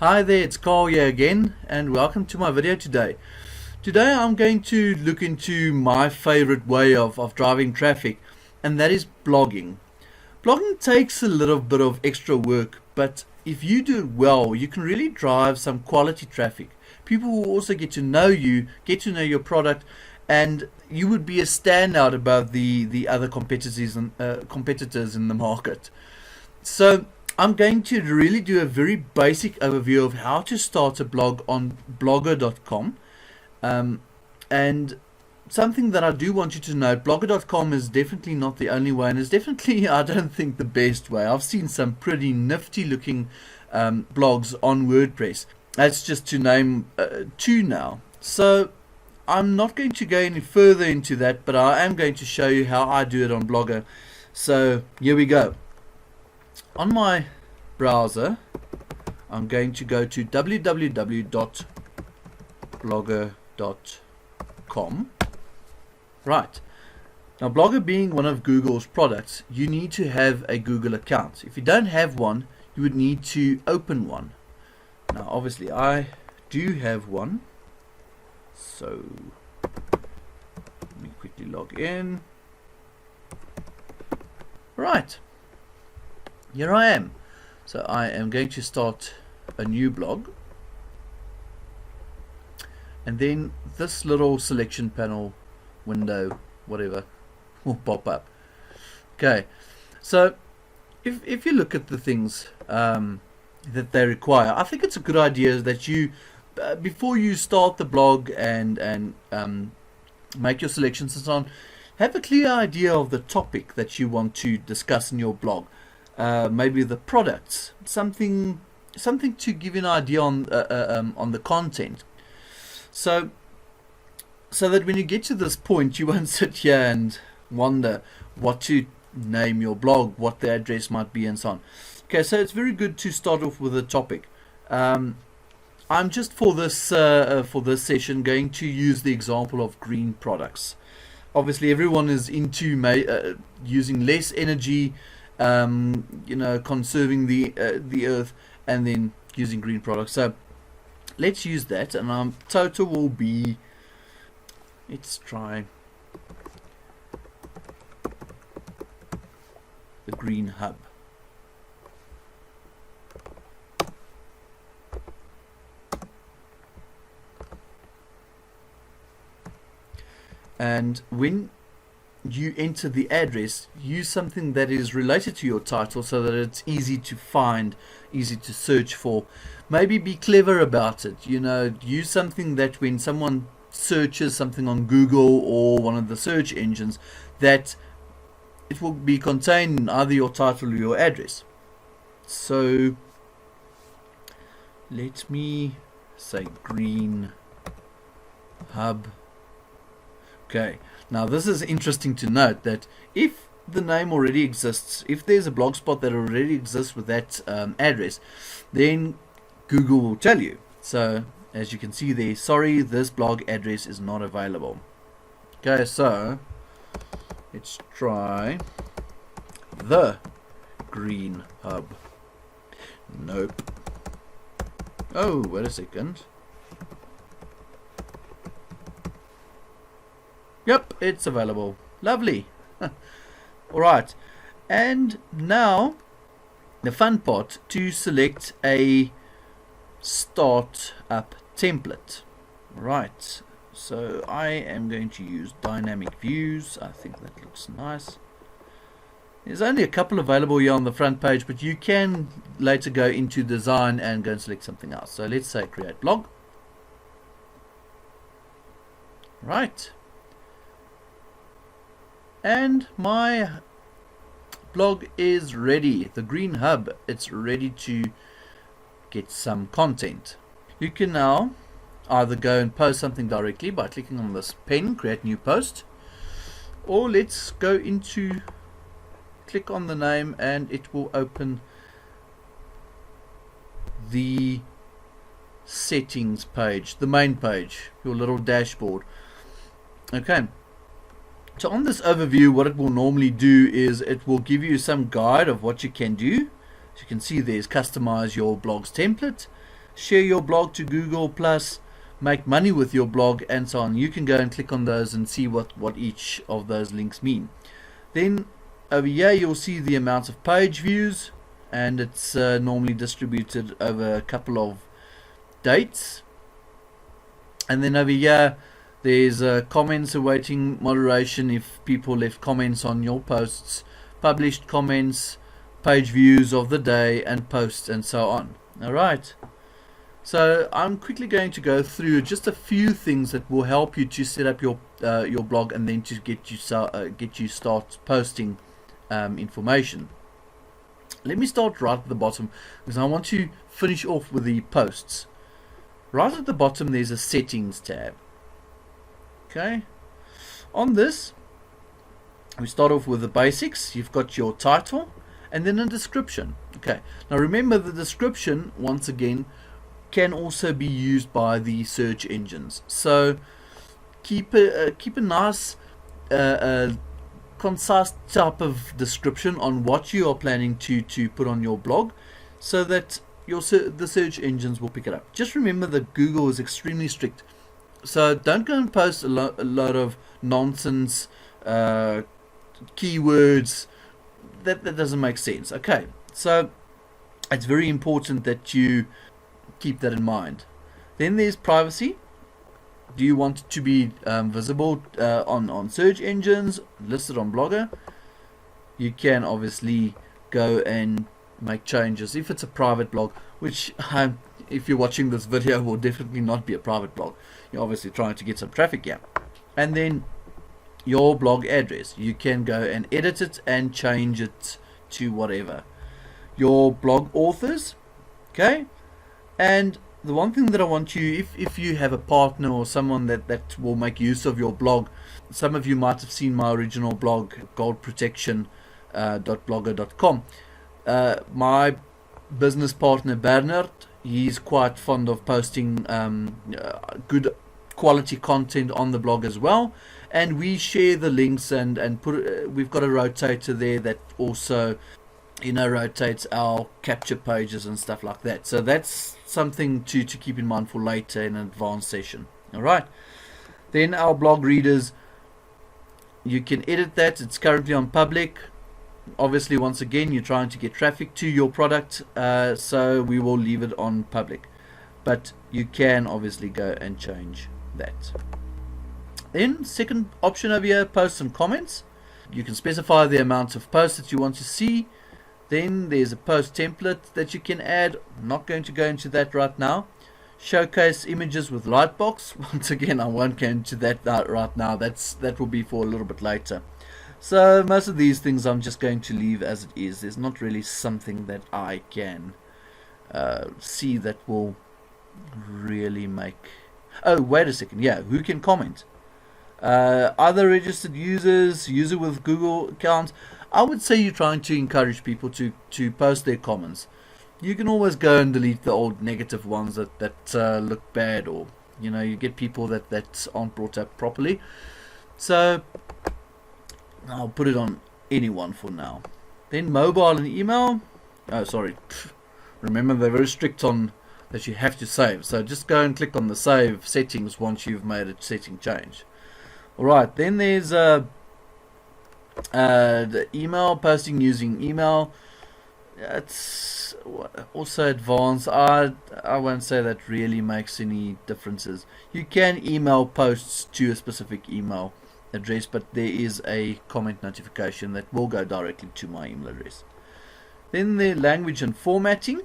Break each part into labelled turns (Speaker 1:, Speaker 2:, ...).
Speaker 1: Hi there, it's Carl here again, and welcome to my video today. Today I'm going to look into my favorite way of driving traffic, and that is blogging. Blogging takes a little bit of extra work, but if you do it well, you can really drive some quality traffic. People will also get to know you, get to know your product, and you would be a standout above the other competitors in the market. So I'm going to really do a very basic overview of how to start a blog on blogger.com. And something that I do want you to know, blogger.com is definitely not the only way, and it's definitely, I don't think, the best way. I've seen some pretty nifty looking blogs on WordPress. That's just to name two now. So I'm not going to go any further into that, but I am going to show you how I do it on Blogger. So here we go. On my browser, I'm going to go to www.blogger.com. Right. Now, Blogger being one of Google's products, you need to have a Google account. If you don't have one, you would need to open one. Now, obviously, I do have one. So, let me quickly log in. Right. Here I am. So I am going to start a new blog, and then this little selection panel window, whatever, will pop up. Okay, so if you look at the things that they require, I think it's a good idea that you before you start the blog and make your selections and so on, have a clear idea of the topic that you want to discuss in your blog. Maybe the products, something to give you an idea on the content, so that when you get to this point, you won't sit here and wonder what to name your blog, what the address might be, and so on. Okay, so it's very good to start off with a topic. I'm just for this session going to use the example of green products. Obviously, everyone is into using less energy. Conserving the earth, and then using green products. So let's use that, and total will be, let's try the Green Hub. And when you enter the address, use something that is related to your title so that it's easy to find, easy to search for. Maybe be clever about it. Use something that when someone searches something on Google or one of the search engines, that it will be contained in either your title or your address. So let me say Green Hub. Okay. Now this is interesting to note, that if the name already exists, if there's a blog spot that already exists with that address, then Google will tell you. So as you can see there, sorry, this blog address is not available. Okay, so let's try the Green Hub. Nope. Oh, wait a second. Yep, it's available. Lovely. Alright, and now the fun part, to select a startup template. Right, so I am going to use dynamic views. I think that looks nice. There's only a couple available here on the front page, but you can later go into design and go and select something else. So let's say create blog. Right. And my blog is ready. The Green Hub, it's ready to get some content. You can now either go and post something directly by clicking on this pen, create new post, or let's go into, click on the name, and it will open the settings page, the main page, your little dashboard. Okay. So on this overview, what it will normally do is it will give you some guide of what you can do. As you can see, there's customize your blog's template. share your blog to Google Plus, make money with your blog, and so on. You can go and click on those and see what each of those links mean. Then over here you'll see the amount of page views, and it's normally distributed over a couple of dates. And then over here there's comments awaiting moderation if people left comments on your posts, published comments, page views of the day, and posts, and so on. Alright, so I'm quickly going to go through just a few things that will help you to set up your blog, and then to get you start posting information. Let me start right at the bottom, because I want to finish off with the posts. Right at the bottom there's a settings tab. Okay, on this we start off with the basics. You've got your title and then a description. Okay, now remember, the description once again can also be used by the search engines, so keep a nice concise type of description on what you are planning to put on your blog, so that the search engines will pick it up. Just remember that Google is extremely strict, so don't go and post a lot of nonsense keywords. That doesn't make sense. Okay, so it's very important that you keep that in mind. Then there's privacy. Do you want it to be visible on search engines, listed on Blogger? You can obviously go and make changes if it's a private blog, which if you're watching this video will definitely not be a private blog. You're obviously trying to get some traffic here. And then your blog address, you can go and edit it and change it to whatever. Your blog authors, okay, and the one thing that I want you, if you have a partner or someone that will make use of your blog, some of you might have seen my original blog, goldprotection.blogger.com. My business partner Bernard, he's quite fond of posting good quality content on the blog as well, and we share the links and we've got a rotator there that also rotates our capture pages and stuff like that. So that's something to keep in mind for later in an advanced session. Alright, then our blog readers, you can edit that. It's currently on public. Obviously, once again, you're trying to get traffic to your product, so we will leave it on public, but you can obviously go and change that. Then second option over here, posts and comments. You can specify the amount of posts that you want to see. Then there's a post template that you can add. I'm not going to go into that right now. Showcase images with Lightbox. Once again, I won't go into that right now. That will be for a little bit later. So most of these things I'm just going to leave as it is. There's not really something that I can see that will really make... Oh, wait a second. Yeah, who can comment? Other registered users, user with Google account. I would say you're trying to encourage people to post their comments. You can always go and delete the old negative ones that look bad, or you get people that aren't brought up properly. So I'll put it on anyone for now. Then mobile and email. Oh, sorry. Remember, they're very strict on that you have to save. So just go and click on the save settings once you've made a setting change. Alright, then there's the email, posting using email. It's also advanced. I won't say that really makes any differences. You can email posts to a specific email address, but there is a comment notification that will go directly to my email address. Then the language and formatting.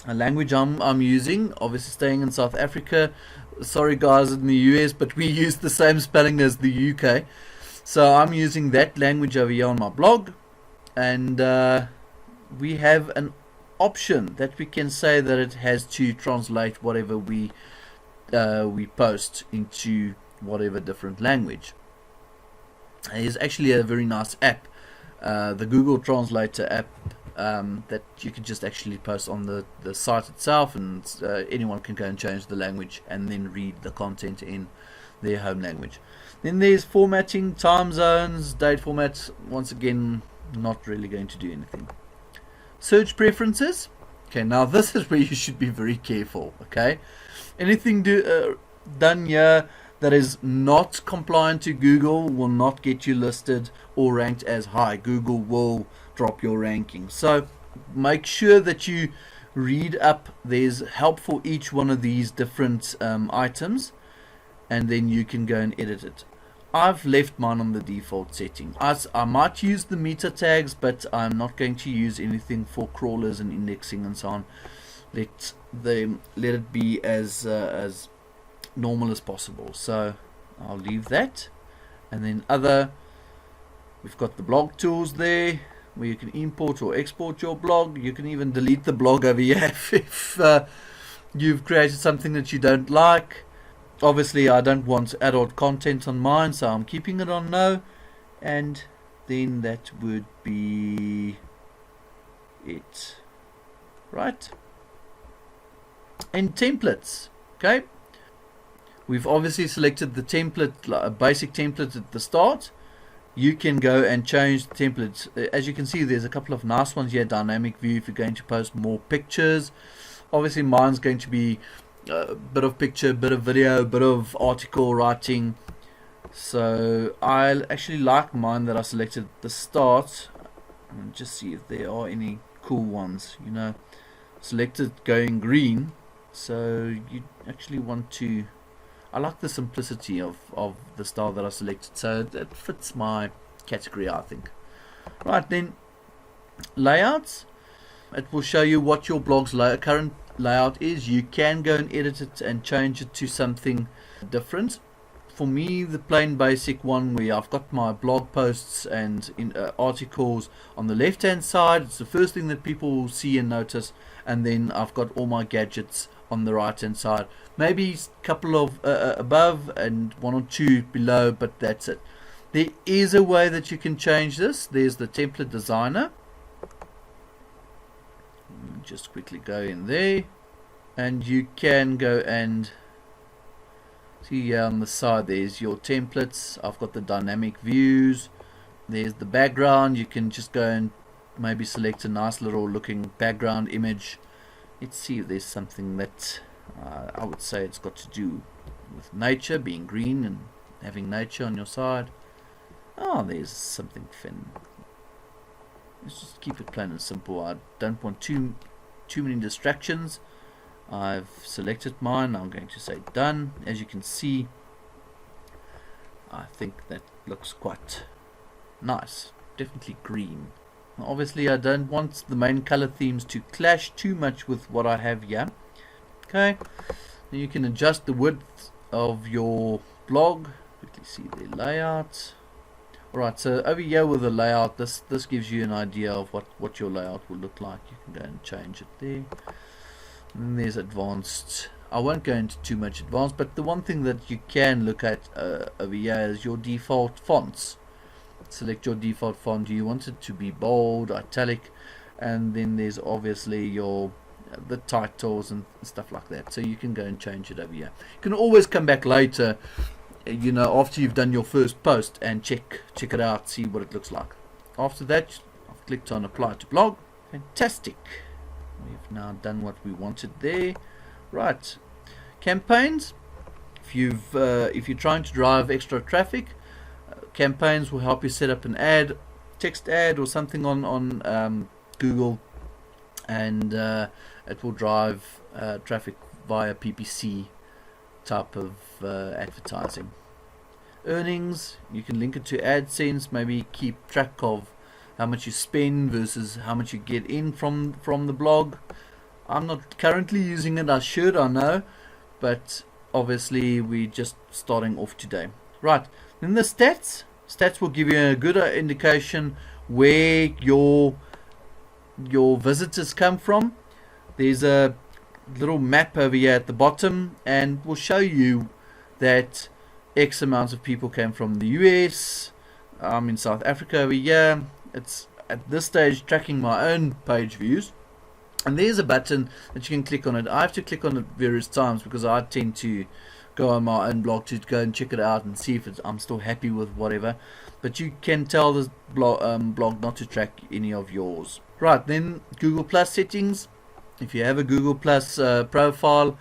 Speaker 1: A language I'm using, obviously staying in South Africa. Sorry guys in the US, but we use the same spelling as the UK. So I'm using that language over here on my blog, and we have an option that we can say that it has to translate whatever we post into whatever different language. There's actually a very nice app, the Google Translator app, that you can just actually post on the site itself, and anyone can go and change the language and then read the content in their home language. Then there's formatting, time zones, date formats. Once again, not really going to do anything. Search preferences. Okay, now this is where you should be very careful. Okay, anything done here that is not compliant to Google will not get you listed or ranked as high. Google will drop your ranking. So make sure that you read up. There's help for each one of these different items, and then you can go and edit it. I've left mine on the default setting. I might use the meta tags, but I'm not going to use anything for crawlers and indexing and so on. Let it be as normal as possible. So I'll leave that, and then we've got the blog tools there where you can import or export your blog. You can even delete the blog over here if you've created something that you don't like. Obviously I don't want adult content on mine, so I'm keeping it on no, and then that would be it, right? And templates. Okay, we've obviously selected the template, a basic template at the start. You can go and change the templates. As you can see, there's a couple of nice ones here. Dynamic view if you're going to post more pictures. Obviously mine's going to be a bit of picture, bit of video, bit of article writing. So I actually like mine that I selected at the start. And just see if there are any cool ones. You know, selected going green. So you actually want to, I like the simplicity of the style that I selected, so that fits my category, I think. Right, then layouts. It will show you what your blog's current layout is. You can go and edit it and change it to something different. For me, the plain basic one where I've got my blog posts and articles on the left hand side, it's the first thing that people will see and notice, and then I've got all my gadgets on the right hand side, maybe a couple of above and one or two below, but that's it. There is a way that you can change this. There's the template designer. Just quickly go in there, and you can go and see here on the side there's your templates. I've got the dynamic views, there's the background. You can just go and maybe select a nice little looking background image. Let's see if there's something that I would say it's got to do with nature, being green and having nature on your side. Oh, there's something thin. Let's just keep it plain and simple. I don't want too many distractions. I've selected mine. I'm going to say done. As you can see, I think that looks quite nice. Definitely green. Obviously I don't want the main color themes to clash too much with what I have here. Okay, then you can adjust the width of your blog. Quickly see the layout. Alright, so over here with the layout, this gives you an idea of what your layout will look like. You can go and change it there. And then there's advanced. I won't go into too much advanced, but the one thing that you can look at over here is your default fonts. Select your default font. Do you want it to be bold, italic, and then there's obviously the titles and stuff like that. So you can go and change it over here. You can always come back later, you know, after you've done your first post and check it out, see what it looks like. After that, I've clicked on apply to blog. Fantastic. We've now done what we wanted there. Right, campaigns. If you're trying to drive extra traffic, campaigns will help you set up an ad, text ad or something on Google, and it will drive traffic via PPC type of advertising. Earnings, you can link it to AdSense, maybe keep track of how much you spend versus how much you get in from the blog. I'm not currently using it. I should, I know, but obviously we're just starting off today. Right, then the stats will give you a good indication where your visitors come from. There's a little map over here at the bottom, and will show you that X amount of people came from the US. I'm in South Africa over here. It's at this stage tracking my own page views, and there's a button that you can click on it. I have to click on it various times because I tend to go on my own blog to go and check it out and see if I'm still happy with whatever, but you can tell this blog not to track any of yours. Right, then Google Plus settings. If you have a Google Plus profile,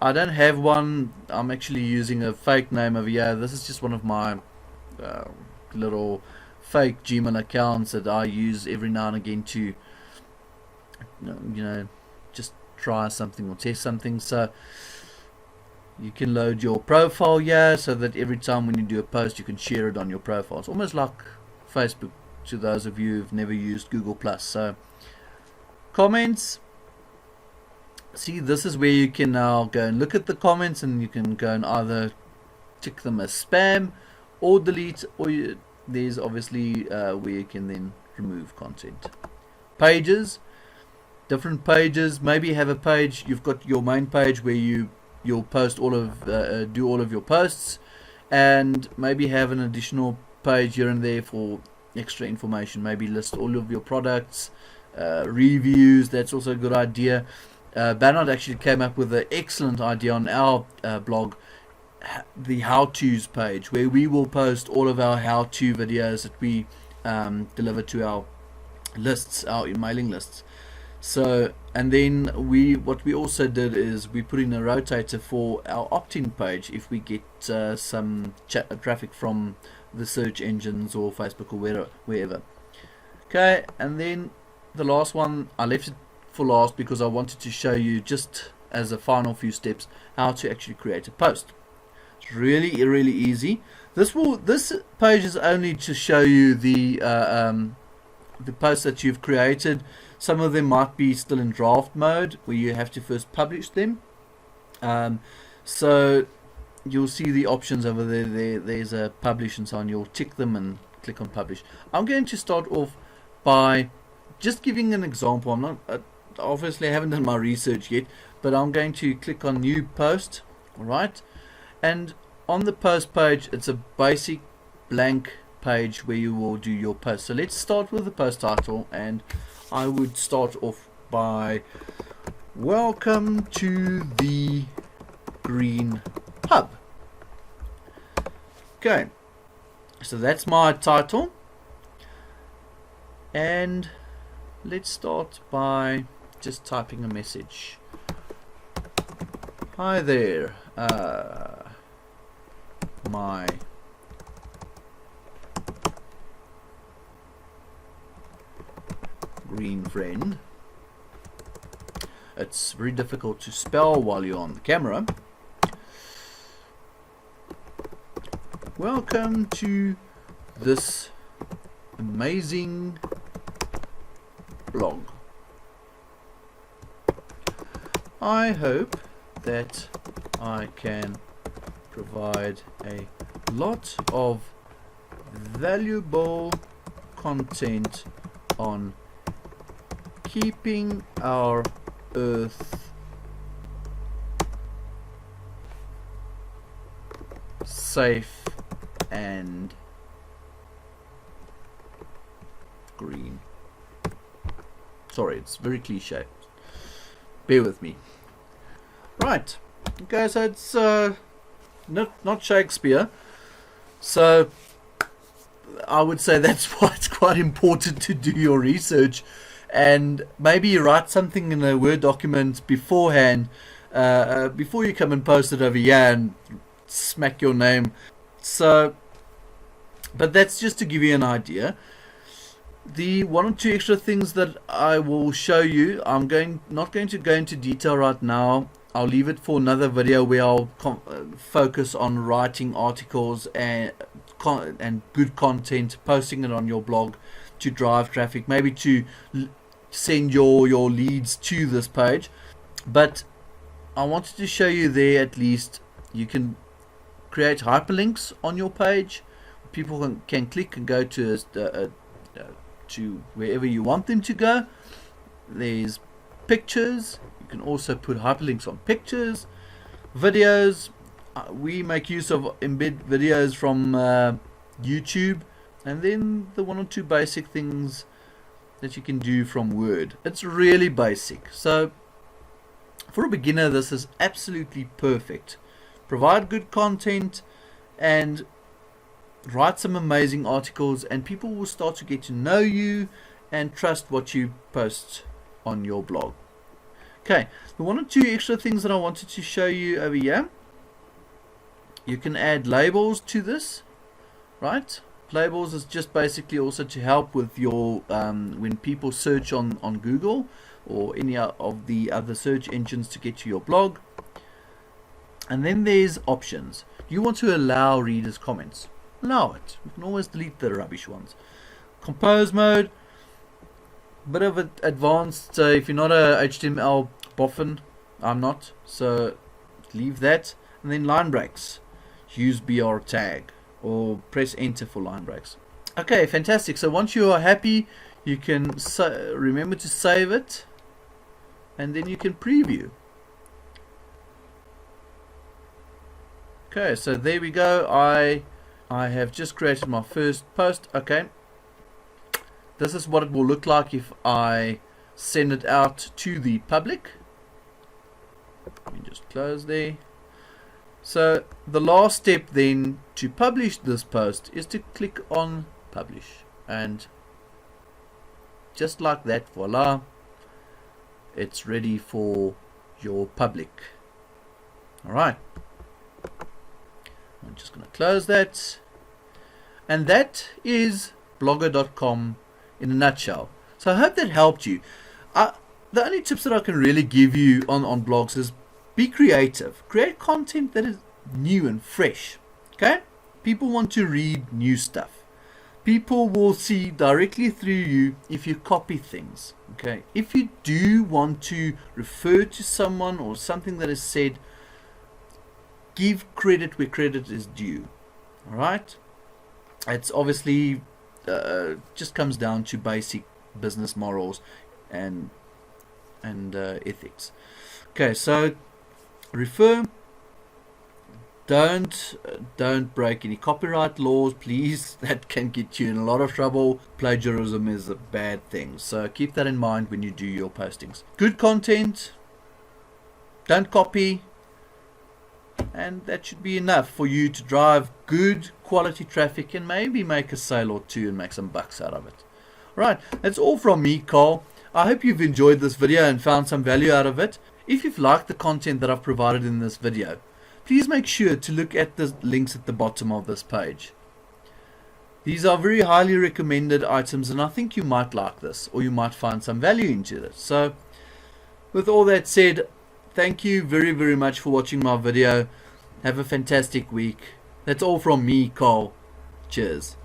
Speaker 1: I don't have one. I'm actually using a fake name over here. This is just one of my little fake Gmail accounts that I use every now and again to, just try something or test something. So you can load your profile here so that every time when you do a post, you can share it on your profile. It's almost like Facebook to those of you who've never used Google Plus. So comments. See, this is where you can now go and look at the comments, and you can go and either tick them as spam or delete, or there's obviously where you can then remove content. Pages, different pages. Maybe you have a page, you've got your main page where you'll post all of do all of your posts, and maybe have an additional page here and there for extra information. Maybe list all of your products, reviews. That's also a good idea. Bernard actually came up with an excellent idea on our blog, the how-tos page, where we will post all of our how-to videos that we deliver to our lists, our mailing lists. So, and then what we also did is we put in a rotator for our opt-in page if we get some traffic from the search engines or Facebook or wherever. Okay, and then the last one, I left it for last because I wanted to show you, just as a final few steps, how to actually create a post. It's really easy. This page is only to show you the posts that you've created. Some of them might be still in draft mode, where you have to first publish them. So you'll see the options over there. There's a publish and so on. You'll tick them and click on publish. I'm going to start off by just giving an example. I'm not obviously I haven't done my research yet, but I'm going to click on new post. Alright, and on the post page, it's a basic blank page where you will do your post. So let's start with the post title, and I would start off by welcome to the Green Hub. Okay, so that's my title, and let's start by just typing a message. Hi there, my green friend. It's very difficult to spell while you're on the camera. Welcome to this amazing blog. I hope that I can provide a lot of valuable content on keeping our Earth safe and green. Sorry, it's very cliche. Bear with me. Right. Okay, so it's not Shakespeare. So I would say that's why it's quite important to do your research, and maybe you write something in a Word document beforehand, before you come and post it over here and smack your name. So, but that's just to give you an idea. The one or two extra things that I will show you, I'm not going to go into detail right now. I'll leave it for another video where I'll focus on writing articles and good content, posting it on your blog to drive traffic, maybe to send your leads to this page. But I wanted to show you there, at least you can create hyperlinks on your page. People can click and go to wherever you want them to go. There's pictures. You can also put hyperlinks on pictures, videos. We make use of embed videos from YouTube, and then the one or two basic things that you can do from Word. It's really basic. So for a beginner, this is absolutely perfect. Provide good content and write some amazing articles, and people will start to get to know you and trust what you post on your blog. Okay, the one or two extra things that I wanted to show you over here. You can add labels to this, right? Labels is just basically also to help with your when people search on Google or any of the other search engines to get to your blog. And then there's options. You want to allow readers comments. Allow it. You can always delete the rubbish ones. Compose mode, bit of an advanced, if you're not a HTML boffin, I'm not, so leave that. And then line breaks, use BR tag or press enter for line breaks. Okay, fantastic. So once you are happy, you can remember to save it, and then you can preview. Okay, so there we go. I have just created my first post. Okay, this is what it will look like if I send it out to the public. Let me just close there. So the last step then to publish this post is to click on publish, and just like that, voila, it's ready for your public. Alright, I'm just going to close that, and that is blogger.com in a nutshell. So I hope that helped you. The only tips that I can really give you on blogs is be creative. Create content that is new and fresh. Okay? People want to read new stuff. People will see directly through you if you copy things. Okay? If you do want to refer to someone or something that is said, give credit where credit is due. Alright? It's obviously just comes down to basic business morals and ethics. Okay, so refer. Don't break any copyright laws, please. That can get you in a lot of trouble. Plagiarism is a bad thing, so keep that in mind when you do your postings. Good content, don't copy, and that should be enough for you to drive good quality traffic and maybe make a sale or two and make some bucks out of it. Right, that's all from me, Carl. I hope you've enjoyed this video and found some value out of it. If you've liked the content that I've provided in this video, please make sure to look at the links at the bottom of this page. These are very highly recommended items, and I think you might like this, or you might find some value into it. So with all that said, thank you very, very much for watching my video. Have a fantastic week. That's all from me, Carl. Cheers.